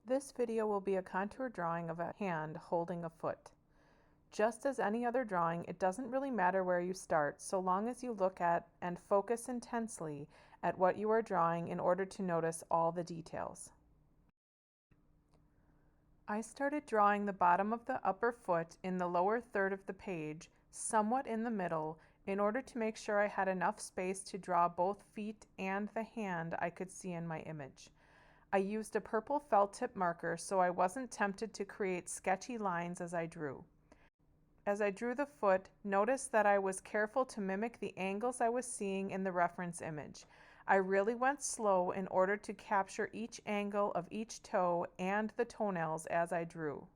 This video will be a contour drawing of a hand holding a foot. Just as any other drawing, it doesn't really matter where you start, so long as you look at and focus intensely at what you are drawing in order to notice all the details. I started drawing the bottom of the upper foot in the lower third of the page, somewhat in the middle, in order to make sure I had enough space to draw both feet and the hand I could see in my image. I used a purple felt tip marker so I wasn't tempted to create sketchy lines as I drew. As I drew the foot, notice that I was careful to mimic the angles I was seeing in the reference image. I really went slow in order to capture each angle of each toe and the toenails as I drew.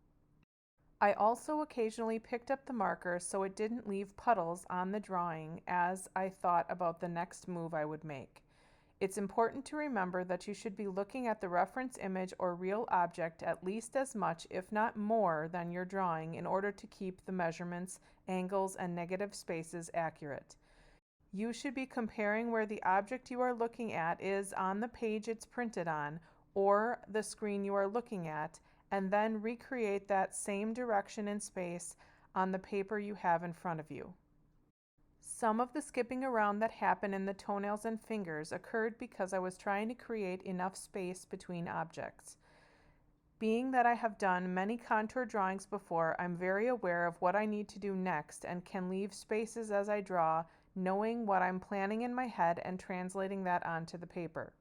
I also occasionally picked up the marker so it didn't leave puddles on the drawing as I thought about the next move I would make. It's important to remember that you should be looking at the reference image or real object at least as much, if not more, than your drawing in order to keep the measurements, angles, and negative spaces accurate. You should be comparing where the object you are looking at is on the page it's printed on or the screen you are looking at, and then recreate that same direction and space on the paper you have in front of you. Some of the skipping around that happened in the toenails and fingers occurred because I was trying to create enough space between objects. Being that I have done many contour drawings before, I'm very aware of what I need to do next and can leave spaces as I draw, knowing what I'm planning in my head and translating that onto the paper.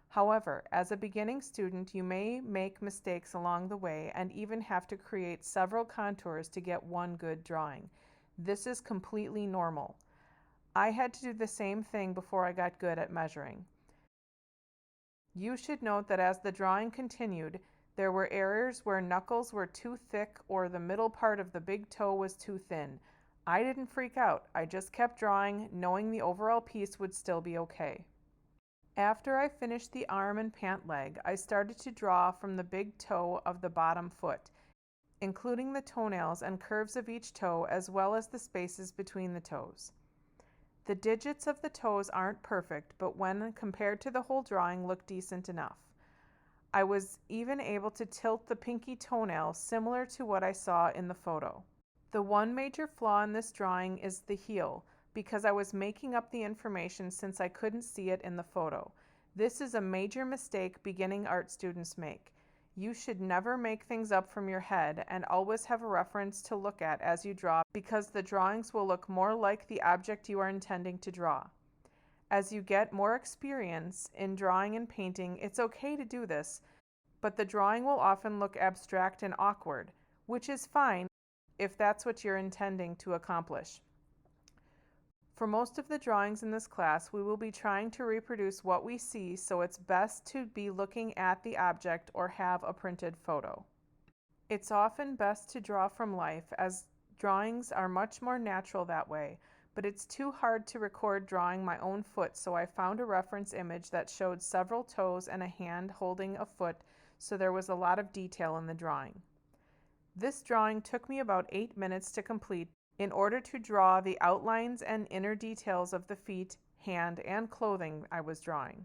However, as a beginning student, you may make mistakes along the way and even have to create several contours to get one good drawing. This is completely normal. I had to do the same thing before I got good at measuring. You should note that as the drawing continued, there were errors where knuckles were too thick or the middle part of the big toe was too thin. I didn't freak out. I just kept drawing, knowing the overall piece would still be okay. After I finished the arm and pant leg, I started to draw from the big toe of the bottom foot, including the toenails and curves of each toe as well as the spaces between the toes. The digits of the toes aren't perfect, but when compared to the whole drawing, look decent enough. I was even able to tilt the pinky toenail similar to what I saw in the photo. The one major flaw in this drawing is the heel, because I was making up the information since I couldn't see it in the photo. This is a major mistake beginning art students make. You should never make things up from your head and always have a reference to look at as you draw, because the drawings will look more like the object you are intending to draw. As you get more experience in drawing and painting, it's okay to do this, but the drawing will often look abstract and awkward, which is fine if that's what you're intending to accomplish. For most of the drawings in this class, we will be trying to reproduce what we see, so it's best to be looking at the object or have a printed photo. It's often best to draw from life, as drawings are much more natural that way, but it's too hard to record drawing my own foot, so I found a reference image that showed several toes and a hand holding a foot, so there was a lot of detail in the drawing. This drawing took me about 8 minutes to complete in order to draw the outlines and inner details of the feet, hand, and clothing I was drawing.